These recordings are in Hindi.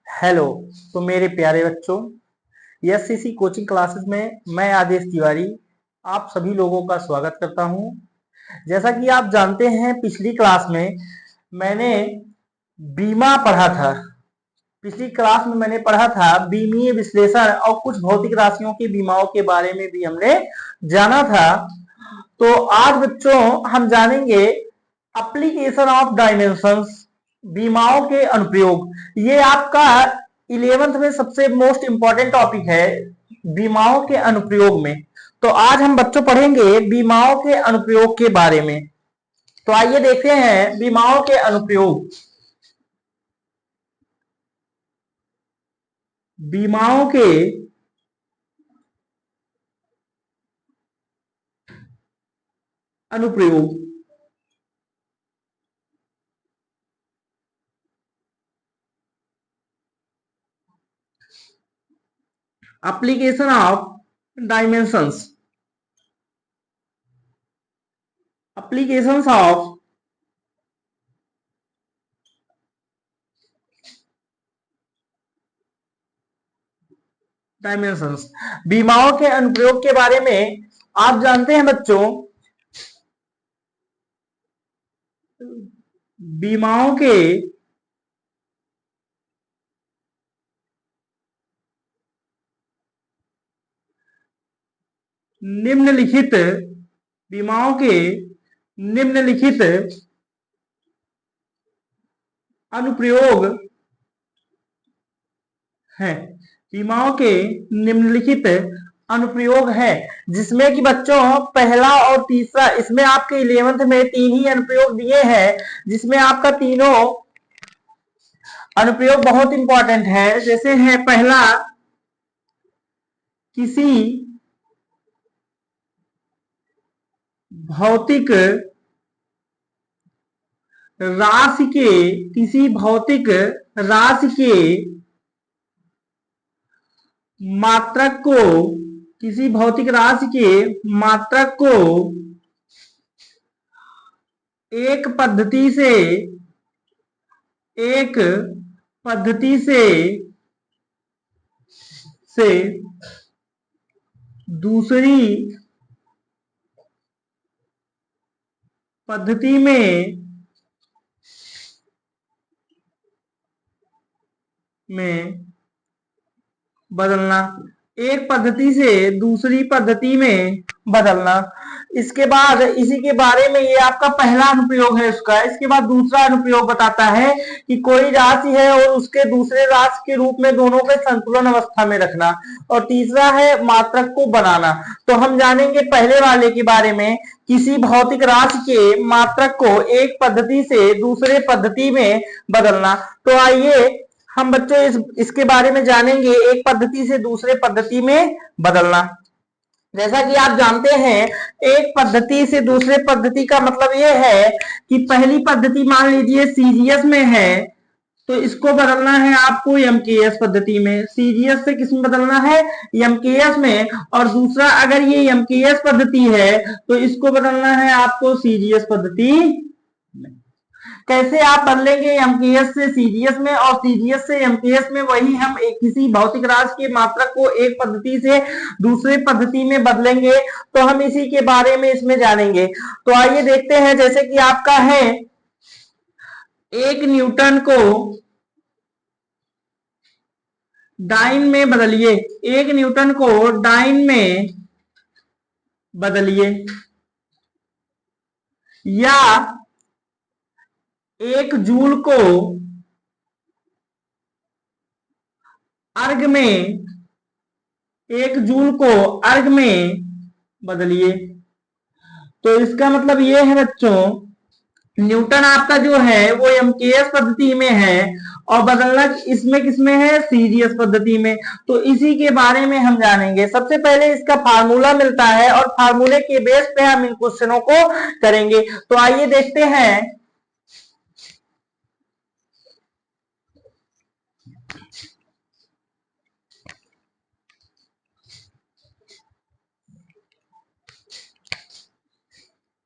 हेलो। तो मेरे प्यारे बच्चों, एससीसी कोचिंग क्लासेस में मैं आदेश तिवारी आप सभी लोगों का स्वागत करता हूं। जैसा कि आप जानते हैं, पिछली क्लास में मैंने बीमा पढ़ा था। पिछली क्लास में मैंने पढ़ा था बीमीय विश्लेषण और कुछ भौतिक राशियों की बीमाओं के बारे में भी हमने जाना था। तो आज बच्चों हम जानेंगे एप्लीकेशन ऑफ डायमेंशंस, बीमाओं के अनुप्रयोग। ये आपका 11th में सबसे मोस्ट इंपॉर्टेंट टॉपिक है, बीमाओं के अनुप्रयोग में। तो आज हम बच्चों पढ़ेंगे बीमाओं के अनुप्रयोग के बारे में। तो आइए देखते हैं बीमाओं के अनुप्रयोग। बीमाओं के अनुप्रयोग। Application of dimensions, applications of dimensions. बीमाओं के अनुप्रयोग के बारे में आप जानते हैं बच्चों, बीमाओं के निम्नलिखित बीमाओं के निम्नलिखित अनुप्रयोग हैं। बीमाओं के निम्नलिखित अनुप्रयोग है, जिसमें कि बच्चों पहला और तीसरा, इसमें आपके 11th में 3 ही अनुप्रयोग दिए हैं, जिसमें आपका तीनों अनुप्रयोग बहुत इंपॉर्टेंट है। जैसे है पहला, किसी भौतिक राशि के किसी भौतिक राशि के मात्रक को किसी भौतिक राशि के मात्रक को एक पद्धति से एक पद्धति से दूसरी पद्धति में बदलना, एक पद्धति से दूसरी पद्धति में बदलना। इसके बाद इसी के बारे में, ये आपका पहला अनुप्रयोग है उसका। इसके बाद दूसरा अनुप्रयोग बताता है कि कोई राशि है और उसके दूसरे राशि के रूप में दोनों के संतुलन अवस्था में रखना। और तीसरा है मात्रक को बनाना। तो हम जानेंगे पहले वाले के बारे में, किसी भौतिक राशि के मात्रक को एक पद्धति से दूसरे पद्धति में बदलना। तो आइए हम बच्चों इसके बारे में जानेंगे, एक पद्धति से दूसरे पद्धति में बदलना। जैसा कि आप जानते हैं, एक पद्धति से दूसरे पद्धति का मतलब यह है कि पहली पद्धति मान लीजिए सीजीएस में है, तो इसको बदलना है आपको एमकेएस पद्धति में। सीजीएस से किसमें बदलना है? एमकेएस में। और दूसरा, अगर ये एमकेएस पद्धति है तो इसको बदलना है आपको सीजीएस पद्धति में। कैसे आप बदलेंगे एमकेएस से सीजीएस में और सीजीएस से एमकेएस में? वही हम किसी भौतिक राशि के मात्रक को एक पद्धति से दूसरे पद्धति में बदलेंगे। तो हम इसी के बारे में इसमें जानेंगे। तो आइए देखते हैं, जैसे कि आपका है, एक न्यूटन को डाइन में बदलिए, एक न्यूटन को डाइन में बदलिए, या एक जूल को अर्ग में एक जूल को अर्ग में बदलिए। तो इसका मतलब ये है बच्चों, न्यूटन आपका जो है वो एमकेएस पद्धति में है और बदलना इसमें किसमें है? सीजीएस पद्धति में। तो इसी के बारे में हम जानेंगे। सबसे पहले इसका फार्मूला मिलता है और फार्मूले के बेस पे हम इन क्वेश्चनों को करेंगे। तो आइए देखते हैं।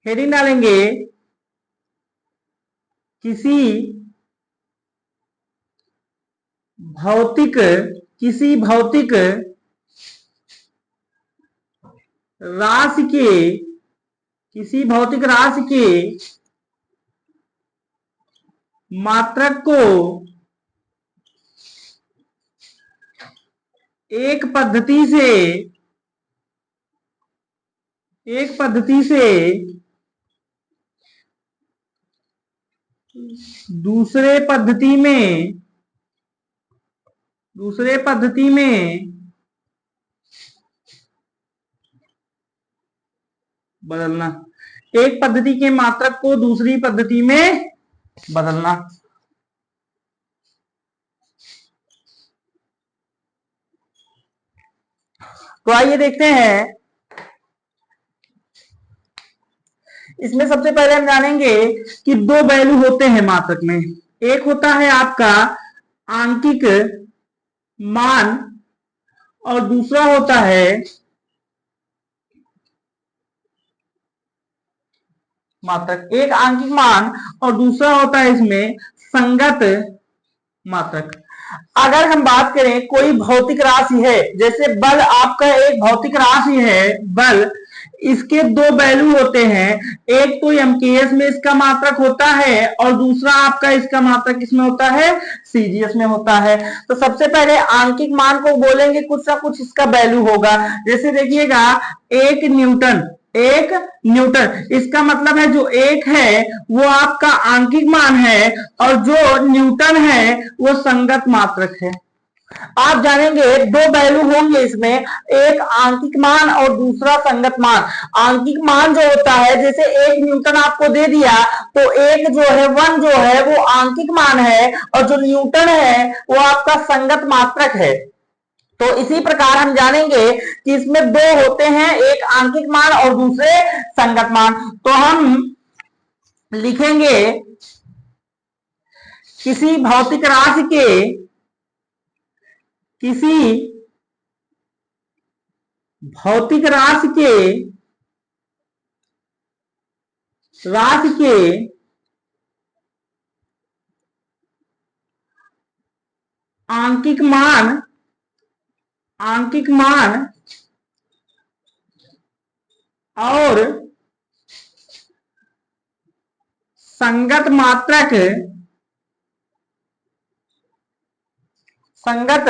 हेडिंग डालेंगे, किसी भौतिक किसी भौतिक राशि के किसी भौतिक राशि के मात्रक को एक पद्धति से दूसरे पद्धति में बदलना, एक पद्धति के मात्रक को दूसरी पद्धति में बदलना। तो आइए देखते हैं, इसमें सबसे पहले हम जानेंगे कि दो वैल्यू होते हैं मात्रक में। एक होता है आपका आंकिक मान और दूसरा होता है मात्रक। एक आंकिक मान और दूसरा होता है इसमें संगत मात्रक। अगर हम बात करें कोई भौतिक राशि है, जैसे बल आपका एक भौतिक राशि है बल, इसके दो वैल्यू होते हैं, एक तो एमकेएस में इसका मात्रक होता है और दूसरा आपका इसका मात्रक किसमें होता है, सीजीएस में होता है। तो सबसे पहले आंकिक मान को बोलेंगे, कुछ ना कुछ इसका वैल्यू होगा। जैसे देखिएगा एक न्यूटन, इसका मतलब है जो एक है वो आपका आंकिक मान है और जो न्यूटन है वो संगत मात्रक है। आप जानेंगे दो वैल्यू होंगे इसमें, एक आंकिक मान और दूसरा संगत मान। आंकिक मान जो होता है, जैसे एक न्यूटन आपको दे दिया तो एक जो है 1 जो है वो आंकिक मान है और जो न्यूटन है वो आपका संगत मात्रक है। तो इसी प्रकार हम जानेंगे कि इसमें दो होते हैं, एक आंकिक मान और दूसरे संगत मान। तो हम लिखेंगे किसी भौतिक राशि के आंकिक मान और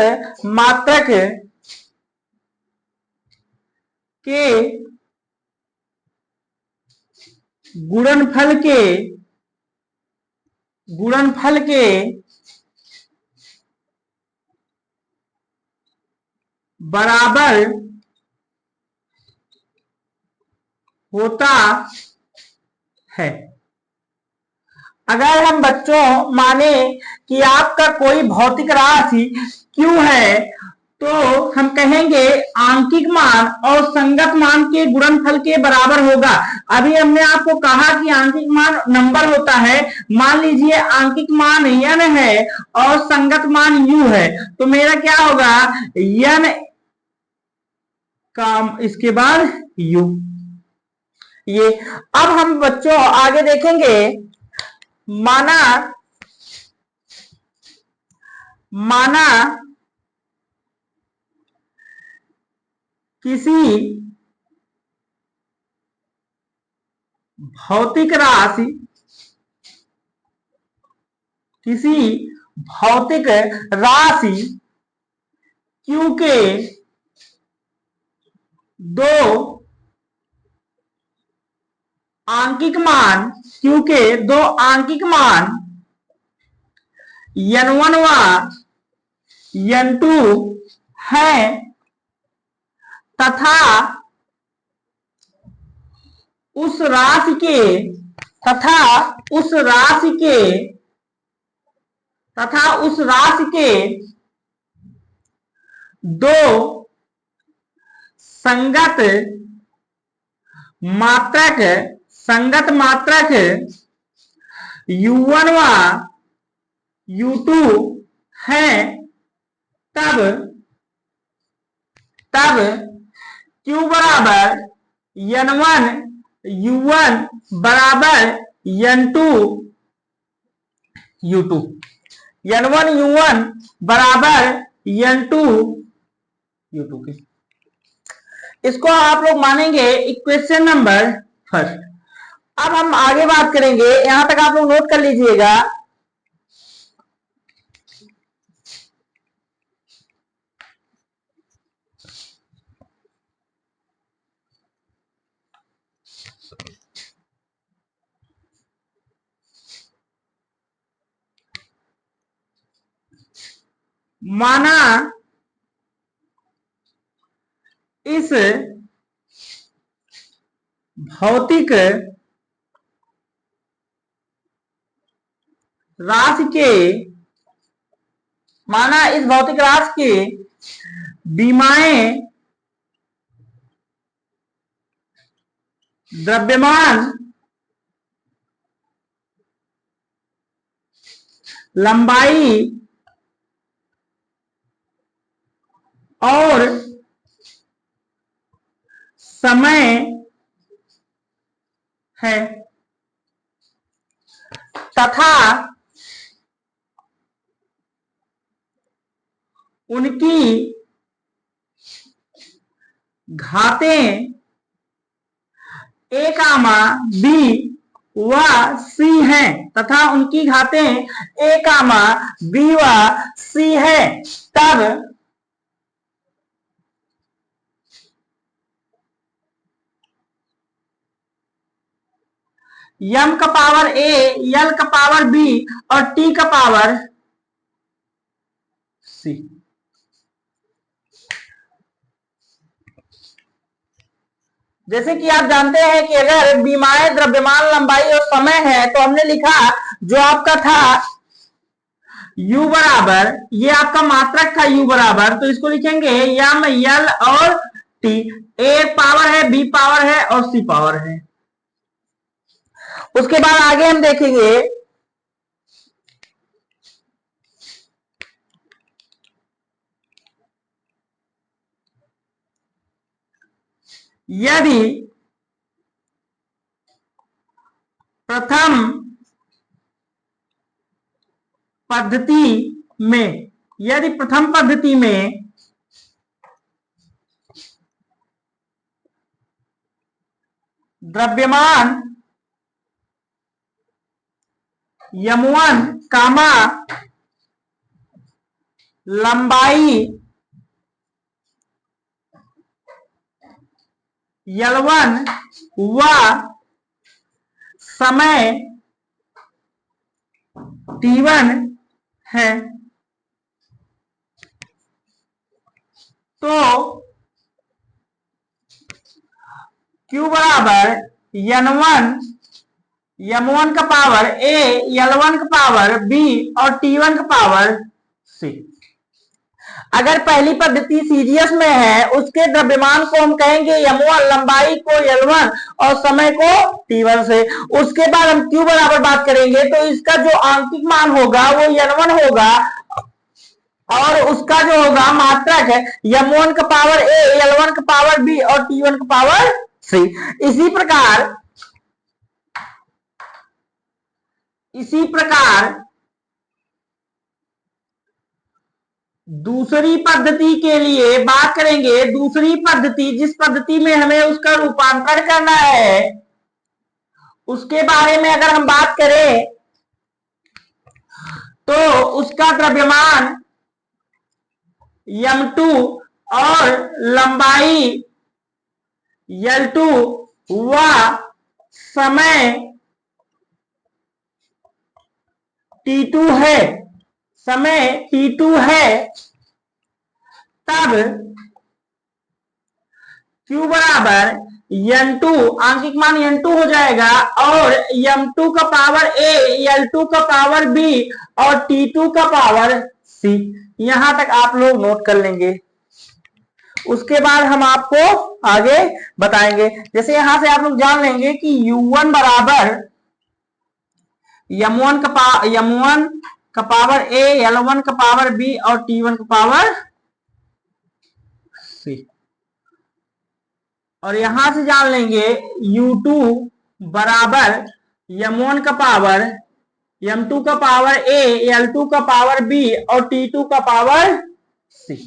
संगत मात्रक के गुणनफल के बराबर होता है। अगर हम बच्चों माने कि आपका कोई भौतिक राशि Q है तो हम कहेंगे आंकिक मान और संगत मान के गुणनफल के बराबर होगा। अभी हमने आपको कहा कि आंकिक मान नंबर होता है। मान लीजिए आंकिक मान n है और संगत मान u है, तो मेरा क्या होगा n का इसके बाद u। ये अब हम बच्चों आगे देखेंगे, माना किसी भौतिक राशि Q के दो आंकिक मान n1 व n2 है तथा उस राशि के दो संगत मात्रक u1 व u2 है, तब Q बराबर n1 u1 बराबर n2 u2। n1 u1 बराबर n2 u2 के। इसको आप लोग मानेंगे इक्वेशन नंबर फर्स्ट। अब हम आगे बात करेंगे, यहां तक आप लोग नोट कर लीजिएगा। माना इस भौतिक राशि के, माना इस भौतिक राशि के विमाएं द्रव्यमान लंबाई और समय है तथा उनकी घातें a, b व c हैं, तथा उनकी घातें a, b व c है, तब m का पावर a, l का पावर b और t का पावर c। जैसे कि आप जानते हैं कि अगर विमाएं द्रव्यमान लंबाई और समय है, तो हमने लिखा जो आपका था u बराबर, ये आपका मात्रक था u बराबर, तो इसको लिखेंगे m l और t। a पावर है, b पावर है और c पावर है। उसके बाद आगे हम देखेंगे यदि प्रथम पद्धति में, यदि प्रथम पद्धति में द्रव्यमान m1 कामा लंबाई L1 व समय T1 है, तो Q बराबर N1 M1 का पावर A, L1 का पावर B और T1 का पावर C। अगर पहली पद्धति सीरीज में है, उसके द्रव्यमान को हम कहेंगे m1, लंबाई को L1 और समय को T1 से। उसके बाद हम Q बराबर बात करेंगे, तो इसका जो आंतरिक मान होगा वो N1 होगा और उसका जो होगा मात्रक है m1 का पावर A, L1 का पावर B और T1 का पावर C। इसी प्रकार दूसरी पद्धति के लिए बात करेंगे। दूसरी पद्धति, जिस पद्धति में हमें उसका रूपांतर करना है, उसके बारे में अगर हम बात करें तो उसका द्रव्यमान m2 और लंबाई L2 व समय T2 है, तब Q बराबर N2, आंशिक मान N2 हो जाएगा और M2 का पावर A, L2 का पावर B और T2 का पावर C। यहां तक आप लोग नोट कर लेंगे। उसके बाद हम आपको आगे बताएंगे। जैसे यहां से आप लोग जान लेंगे कि U1 बराबर M1 का पावर A, L1 का पावर B और T1 का पावर C। और यहां से जान लेंगे U2 बराबर M1 का पावर m2 का पावर a, l2 का पावर b और t2 का पावर c।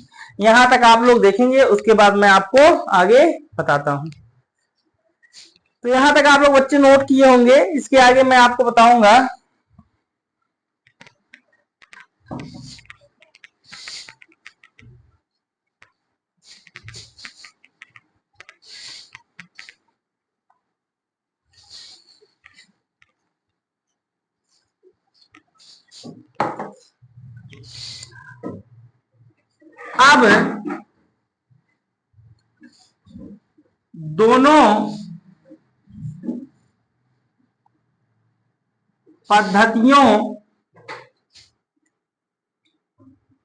यहां तक आप लोग देखेंगे, उसके बाद मैं आपको आगे बताता हूं। तो यहां तक आप लोग बच्चे नोट किए होंगे, इसके आगे मैं आपको बताऊंगा। अब दोनों पद्धतियों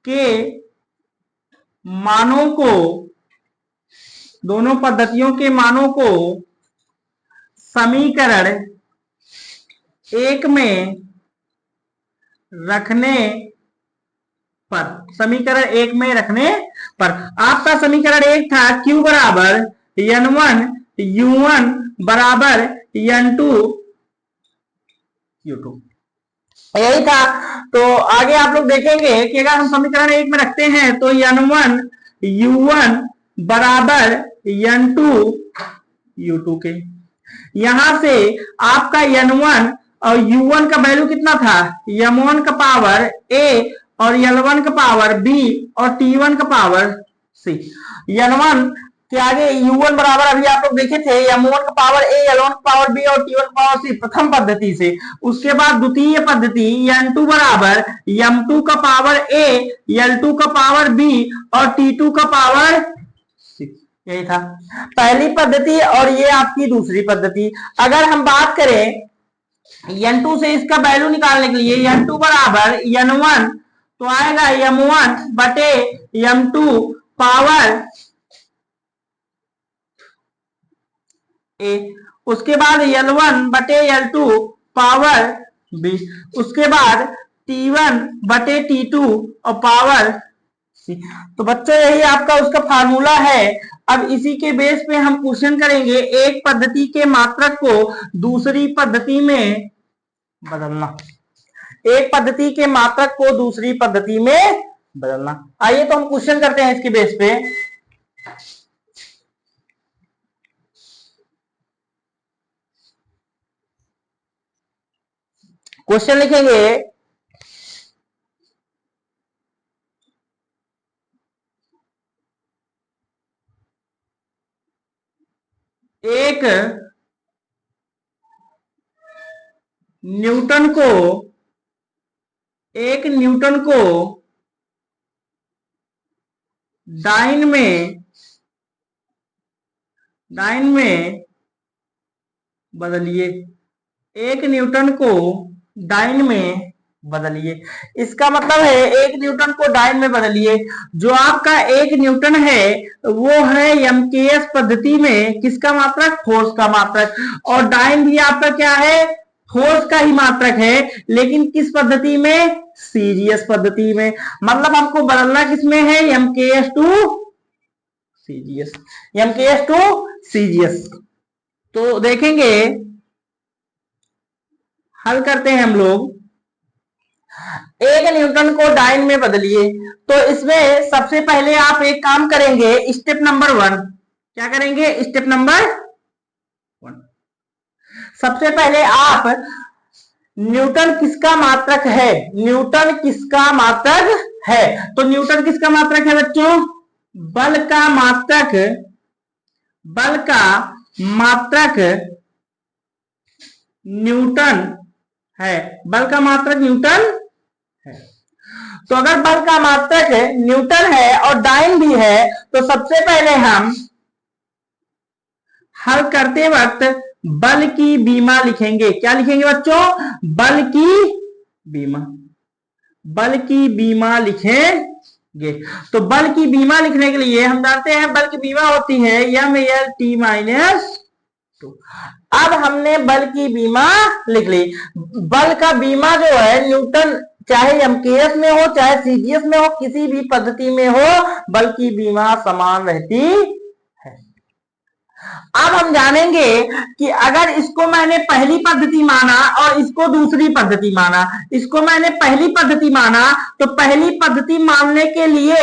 के मानों को, दोनों पद्धतियों के मानों को समीकरण एक में रखने पर, समीकरण एक में रखने पर आपका समीकरण एक था q बराबर n1 u1 बराबर n2 u2, यही था। तो आगे आप लोग देखेंगे कि अगर हम समीकरण एक में रखते हैं तो n1 u1 बराबर n2 u2 के, यहां से आपका n1 और u1 का वैल्यू कितना था, m1 का पावर a और l1 का पावर b और t1 का पावर c। n1 के आगे u1 बराबर अभी आप लोग देखे थे m1 का पावर a, l1 का पावर b और t1 का पावर c प्रथम पद्धति से। उसके बाद द्वितीय पद्धति n2 बराबर m2 का पावर a, l2 का पावर b और t2 का पावर c, यही था पहली पद्धति और ये आपकी दूसरी पद्धति। अगर हम बात करें n2 से इसका वैल्यू निकालने के लिए, n2 बराबर n1 तो आएगा m1 बटे m2 पावर a, उसके बाद l1 बटे l2 पावर b, उसके बाद t1 बटे t2 और पावर c। तो बच्चों यही आपका उसका फार्मूला है। अब इसी के बेस पे हम क्वेश्चन करेंगे, एक पद्धति के मात्रक को दूसरी पद्धति में बदलना, एक पद्धति के मात्रक को दूसरी पद्धति में बदलना। आइए तो हम क्वेश्चन करते हैं इसके बेस पे। क्वेश्चन लिखेंगे, एक न्यूटन को डाइन में बदलिए, एक न्यूटन को डाइन में बदलिए। इसका मतलब है एक न्यूटन को डाइन में बदलिए। जो आपका एक न्यूटन है वो है एमकेएस पद्धति में किसका मात्रक, फोर्स का मात्रक, और डाइन भी आपका क्या है, फोर्स का ही मात्रक है, लेकिन किस पद्धति में, सीजीएस पद्धति में। मतलब हमको बदलना किसमें है, MKS to CGS, MKS to CGS. तो देखेंगे, हल करते हैं हम लोग। एक न्यूटन को डाइन में बदलिए, तो इसमें सबसे पहले आप एक काम करेंगे, स्टेप नंबर 1। क्या करेंगे, स्टेप नंबर 1। सबसे पहले आप न्यूटन किसका मात्रक है, न्यूटन किसका मात्रक है, तो न्यूटन किसका मात्रक है बच्चों, बल का मात्रक, बल का मात्रक न्यूटन है, बल का मात्रक न्यूटन है। तो अगर बल का मात्रक न्यूटन है और डाइन भी है, तो सबसे पहले हम हल करते वक्त बल की बीमा लिखेंगे। क्या लिखेंगे बच्चों, बल की बीमा, बल की बीमा लिखेंगे। तो बल की बीमा लिखने के लिए हम जानते हैं बल की बीमा होती है m/t-2। अब हमने बल की बीमा लिख ली। बल का बीमा जो है न्यूटन, चाहे एमकेएस में हो चाहे सीजीएस में हो, किसी भी पद्धति में हो, बल की बीमा समान रहती है। अब हम जानेंगे कि अगर इसको मैंने पहली पद्धति माना और इसको दूसरी पद्धति माना, इसको मैंने पहली पद्धति माना तो पहली पद्धति मानने के लिए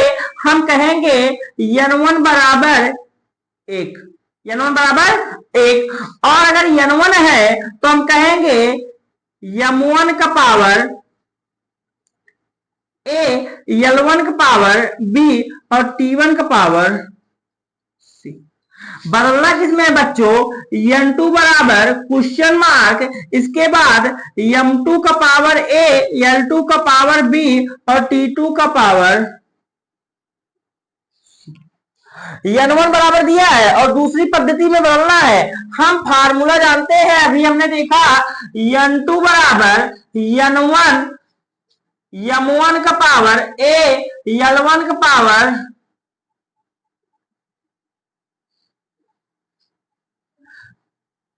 हम कहेंगे n1 बराबर 1, n1 बराबर 1, और अगर n1 है तो हम कहेंगे m1 का पावर a, l1 का पावर b और t1 का पावर c। बदलना किसमें है बच्चों, n2 बराबर क्वेश्चन मार्क, इसके बाद m2 का पावर a, l2 का पावर b और t2 का पावर n1 बराबर दिया है और दूसरी पद्धति में बदलना है। हम फार्मूला जानते हैं, अभी हमने देखा n2 बराबर n1 m1 का पावर a, l1 का पावर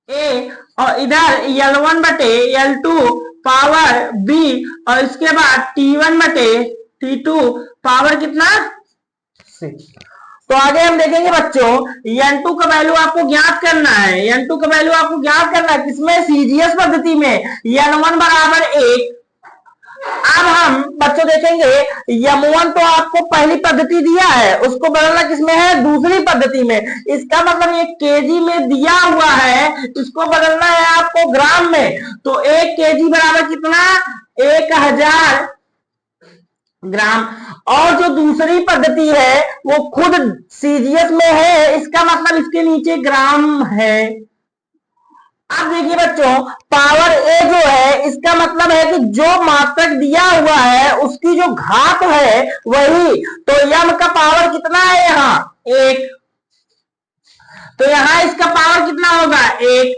a और इधर l1 बटे l2 पावर b और इसके बाद t1 बटे t2 पावर कितना 6। तो आगे हम देखेंगे बच्चों n2 का वैल्यू आपको ज्ञात करना है, n2 का वैल्यू आपको ज्ञात करना है किसमें, सीजीएस पद्धति में, n1 बराबर 1। अब हम बच्चों देखेंगे m1 तो आपको पहली पद्धति दिया है, उसको बदलना किसमें है, दूसरी पद्धति में। इसका मतलब ये केजी में दिया हुआ है, इसको बदलना है आपको ग्राम में। तो 1 केजी बराबर कितना, 1000 ग्राम। और जो दूसरी पद्धति है वो खुद सीजीएस में है, इसका मतलब इसके नीचे ग्राम है। अब देखिए बच्चों पावर ए जो है इसका मतलब है कि जो मात्रक दिया हुआ है उसकी जो घात है वही, तो यम का पावर कितना है यहाँ 1, तो यहाँ इसका पावर कितना होगा 1।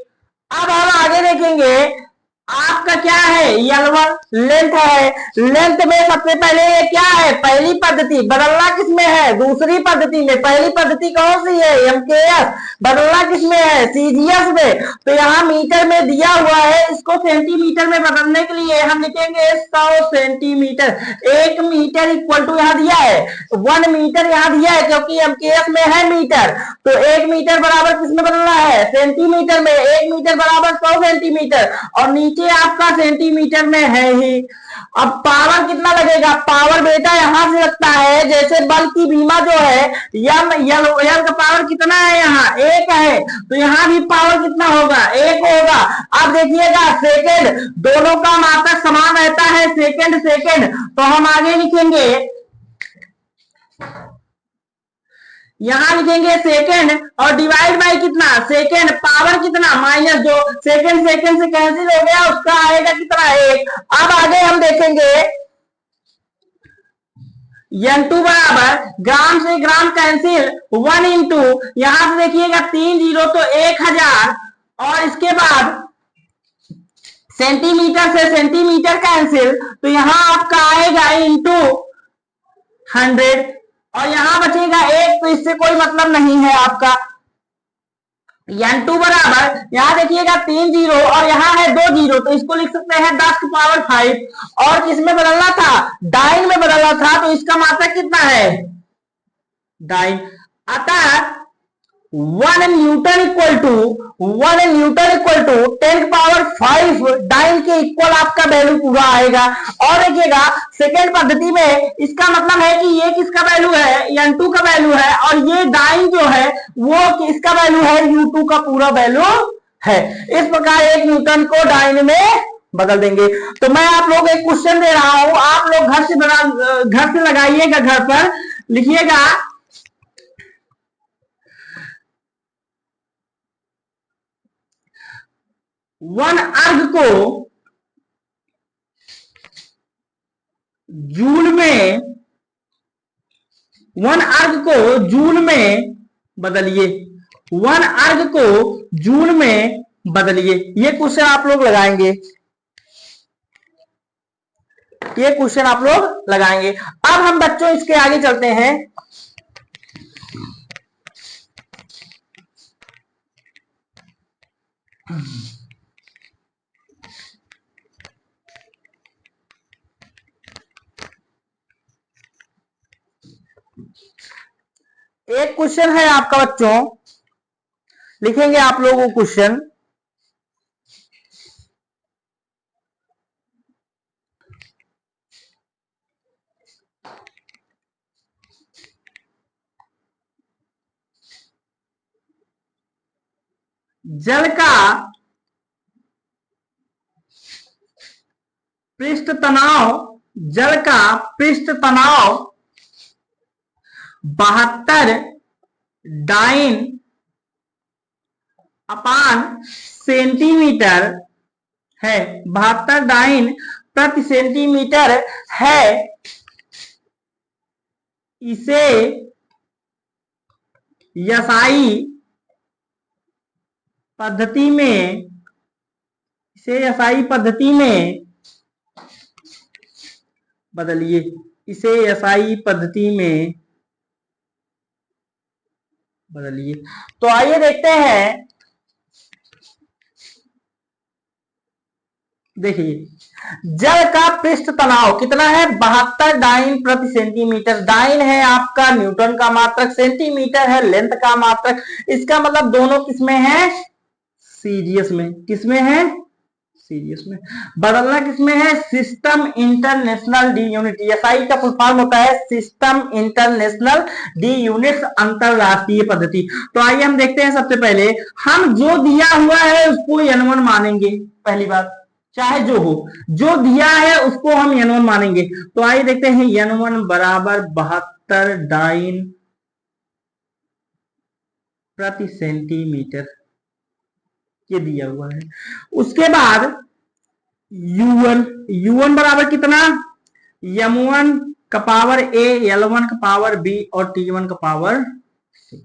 अब हम आगे देखेंगे आपका क्या है l1 लेंथ है, लेंथ में सबसे पहले ये क्या है, पहली पद्धति, बदलना किसमें है, दूसरी पद्धति में। पहली पद्धति कौन सी है, एमकेएस, बदलना किसमें है, सीजीएस में। तो यहाँ मीटर में दिया हुआ है, इसको सेंटीमीटर में बदलने के लिए हम लिखेंगे 100 सेंटीमीटर। 1 मीटर इक्वल टू यहाँ दिया है 1 मीटर, यहाँ दिया है क्योंकि एमकेएस में है मीटर, तो 1 मीटर बराबर किसमें बदलना है, सेंटीमीटर में। 1 मीटर बराबर 100 सेंटीमीटर और नीचे आपका सेंटीमीटर में है ही। अब पावर कितना लगेगा, पावर बेटा यहां से लगता है जैसे बल की बीमा जो है, एल का पावर कितना है, यहाँ 1 है, तो यहाँ भी पावर कितना होगा 1 होगा। अब देखिएगा सेकंड, दोनों का मात्रक समान रहता है, सेकंड सेकंड, तो हम आगे लिखेंगे, यहां लिखेंगे सेकंड और डिवाइड बाय कितना, सेकंड पावर कितना माइनस, जो सेकंड सेकंड से कैंसिल हो गया उसका आएगा कितना 1। अब आगे हम देखेंगे n2 बराबर ग्राम से ग्राम कैंसिल 1 इंटू, यहां से देखिएगा 3 जीरो तो 1000 और इसके बाद सेंटीमीटर से सेंटीमीटर कैंसिल, तो यहां आपका आएगा इंटू 100 और यहां बचेगा 1, तो इससे कोई मतलब नहीं है आपका। n2 बराबर यहां देखिएगा 3 जीरो और यहाँ है 2 जीरो, तो इसको लिख सकते हैं 10 की पावर 5। और किसमें बदलना था, डाइन में बदलना था, तो इसका मात्रक कितना है डाइन। अतः 1 न्यूटन इक्वल टू 10 की पावर 5 डाइन के इक्वल आपका वैल्यू पूरा आएगा। और देखिएगा सेकेंड पद्धति में इसका मतलब है कि ये किसका वैल्यू है, n2 का वैल्यू है, और ये डाइन जो है वो किसका वैल्यू है, u2 का पूरा वैल्यू है। इस प्रकार 1 न्यूटन को डाइन में बदल देंगे। तो मैं आप लोग एक क्वेश्चन दे रहा हूं, आप लोग घर से लगाइएगा, घर पर लिखिएगा, 1 अर्ग को जूल में, 1 अर्ग को जूल में बदलिए, 1 अर्ग को जूल में बदलिए। ये क्वेश्चन आप लोग लगाएंगे, ये क्वेश्चन आप लोग लगाएंगे। अब हम बच्चों इसके आगे चलते हैं। एक क्वेश्चन है आपका बच्चों, लिखेंगे आप लोगों को क्वेश्चन, जल का पृष्ठ तनाव, जल का पृष्ठ तनाव 72 डाइन अपान सेंटीमीटर है, 72 डाइन प्रति सेंटीमीटर है। इसे यसाई पद्धति में, इसे यसाई पद्धति में बदलिए, इसे यसाई पद्धति में बदलिए। तो आइए देखते हैं, देखिए जल का पृष्ठ तनाव कितना है, 72 डाइन प्रति सेंटीमीटर। डाइन है आपका न्यूटन का मात्रक, सेंटीमीटर है लेंथ का मात्रक। इसका मतलब दोनों किसमें है, सीजीएस में। किसमें है, सीजीएस में। बदलना किसमें है, system international D unit. SI का फुल फॉर्म होता है सिस्टम इंटरनेशनल डी यूनिट्स, अंतरराष्ट्रीय पद्धति। तो आइए हम देखते हैं, सबसे पहले हम जो दिया हुआ है उसको N1 मानेंगे। पहली बात, चाहे जो हो, जो दिया है उसको हम N1 मानेंगे। तो आइए देखते हैं, N1 बराबर 72 डाइन प्रति सेंटीमीटर, ये दिया हुआ है। उसके बाद U1 बराबर कितना, M1 का पावर A, L1 का पावर B और T1 का पावर C।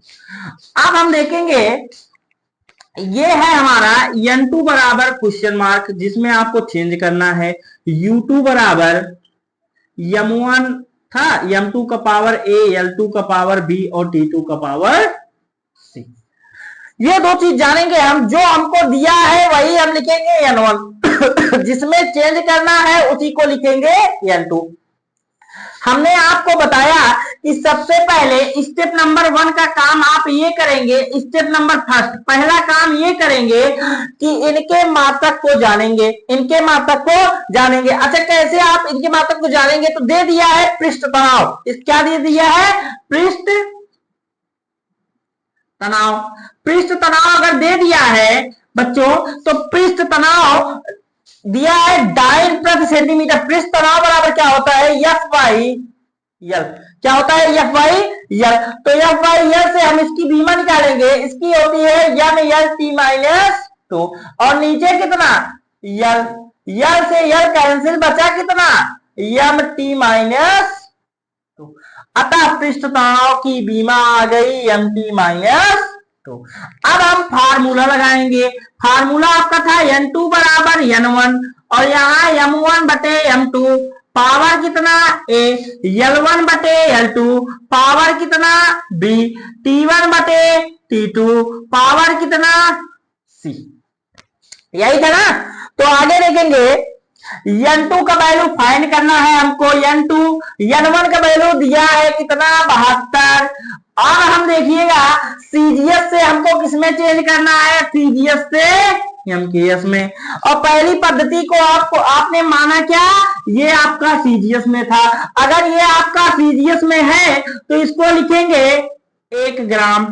अब हम देखेंगे, ये है हमारा N2 बराबर क्वेश्चन मार्क, जिसमें आपको चेंज करना है। U2 बराबर M1 था, M2 का पावर A, L2 का पावर B और T2 का पावर C। ये दो चीज जानेंगे हम, जो हमको दिया है वही हम लिखेंगे N1 जिसमें चेंज करना है उसी को लिखेंगे N2। हमने आपको बताया कि सबसे पहले स्टेप नंबर 1 का काम आप ये करेंगे, स्टेप नंबर फर्स्ट, पहला काम ये करेंगे कि इनके मात्रक को जानेंगे, इनके मात्रक को जानेंगे। अच्छा, कैसे आप इनके मात्रक को जानेंगे, तो दे दिया है पृष्ठ तनाव, क्या दे दिया है, पृष्ठ तनाव। पृष्ठ तनाव अगर दे दिया है बच्चों, तो पृष्ठ तनाव दिया है डाइन प्रति सेंटीमीटर। पृष्ठ तनाव बराबर क्या होता है, एफ बाई एल। क्या होता है, एफ बाई एल। तो एफ बाई एल से हम इसकी बीमा निकालेंगे, इसकी होती है एम एल टी माइनस 2, और नीचे कितना, एल, एल से एल कैंसिल, बचा कितना, एम टी माइनस 2। अतः पृष्ठ तनाव की बीमा आ गई एम टी माइनस 2। अब हम फार्मूला लगाएंगे। फार्मूला आपका था N2 बराबर N1, और यहाँ M1 बटे M2 पावर कितना A, L1 बटे L2 पावर कितना B, T1 बटे T2 पावर कितना C। यही था ना। तो आगे देखेंगे, N2 का वैल्यू फाइंड करना है हमको। N1 का वैल्यू दिया है कितना, 72। और हम देखिएगा सीजीएस से हमको किसमें चेंज करना है, सीजीएस से एमकेएस में। और पहली पद्धति को आपने माना क्या, ये आपका सीजीएस में था। अगर ये आपका सीजीएस में है तो इसको लिखेंगे 1 ग्राम,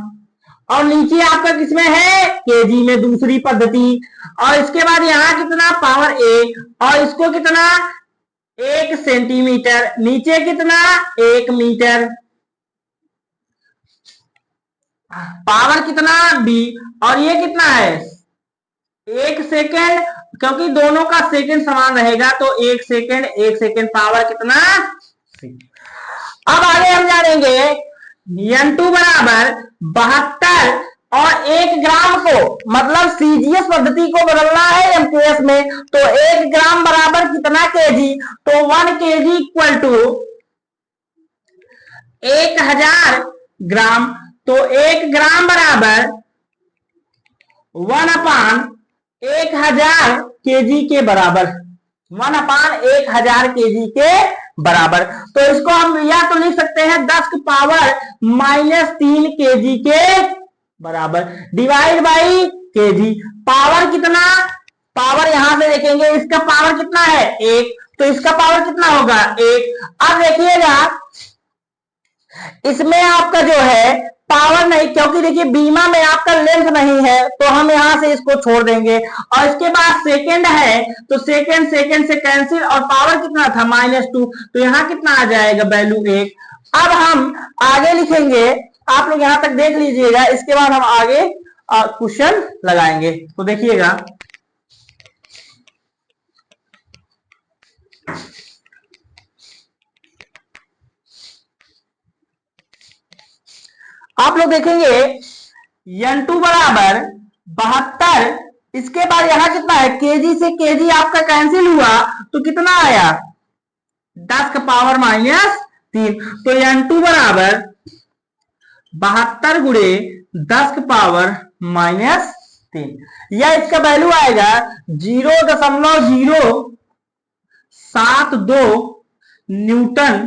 और नीचे आपका किसमें है, केजी में, दूसरी पद्धति। और इसके बाद यहाँ कितना, पावर 1, और इसको कितना, 1 सेंटीमीटर, नीचे कितना, 1 मीटर, पावर कितना B, और ये कितना है 1 सेकेंड, क्योंकि दोनों का सेकेंड समान रहेगा, तो 1 सेकेंड, 1 सेकेंड, पावर कितना C। अब आगे हम जानेंगे N2 बराबर 72, और 1 ग्राम को, मतलब सीजीएस पद्धति को बदलना है एमकेएस में, तो 1 ग्राम बराबर कितना केजी, तो 1 केजी इक्वल टू 1000 ग्राम। तो 1 ग्राम बराबर 1/1000 केजी के बराबर, 1/1000 केजी के बराबर। तो इसको हम या तो लिख सकते हैं 10 की पावर -3 केजी के बराबर डिवाइड बाई केजी। पावर कितना, पावर यहां से देखेंगे, इसका पावर कितना है 1, तो इसका पावर कितना होगा 1। अब देखिएगा इसमें आपका जो है पावर नहीं, क्योंकि देखिए बीमा में आपका लेंथ नहीं है, तो हम यहां से इसको छोड़ देंगे। और इसके बाद सेकंड है, तो सेकंड सेकंड से कैंसिल, और पावर कितना था -2, तो यहां कितना आ जाएगा वैल्यू 1। अब हम आगे लिखेंगे, आप लोग यहां तक देख लीजिएगा, इसके बाद हम आगे क्वेश्चन लगाएंगे। तो देखिएगा आप लोग देखेंगे N2 बराबर 72, इसके बाद यहां कितना है, केजी से केजी आपका कैंसिल हुआ, तो कितना आया 10 का पावर -3, तो N2 बराबर 72 गुणे 10 का पावर -3, या इसका वैल्यू आएगा 0.072 न्यूटन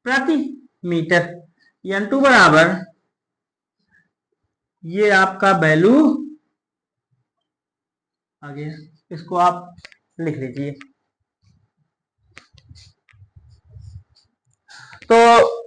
प्रति मीटर। N2 बराबर ये आपका वैल्यू आ गया, इसको आप लिख लीजिए। तो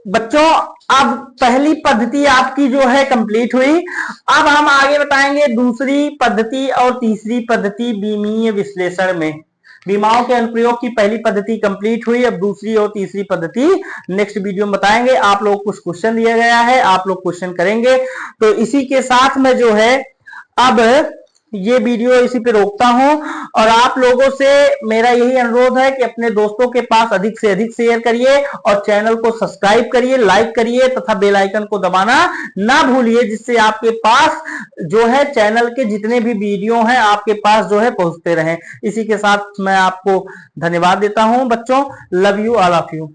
बच्चों अब पहली पद्धति आपकी जो है कंप्लीट हुई। अब हम आगे बताएंगे दूसरी पद्धति और तीसरी पद्धति बीमीय विश्लेषण में। बीमाओं के अनुप्रयोग की पहली पद्धति कंप्लीट हुई, अब दूसरी और तीसरी पद्धति नेक्स्ट वीडियो में बताएंगे। आप लोग कुछ क्वेश्चन दिया गया है, आप लोग क्वेश्चन करेंगे। तो इसी के साथ में जो है अब ये वीडियो इसी पे रोकता हूं, और आप लोगों से मेरा यही अनुरोध है कि अपने दोस्तों के पास अधिक से अधिक शेयर करिए, और चैनल को सब्सक्राइब करिए, लाइक करिए, तथा बेल आइकन को दबाना ना भूलिए, जिससे आपके पास जो है चैनल के जितने भी वीडियो हैं आपके पास जो है पहुंचते रहें। इसी के साथ मैं आपको धन्यवाद देता हूं बच्चों। Love you, all of you.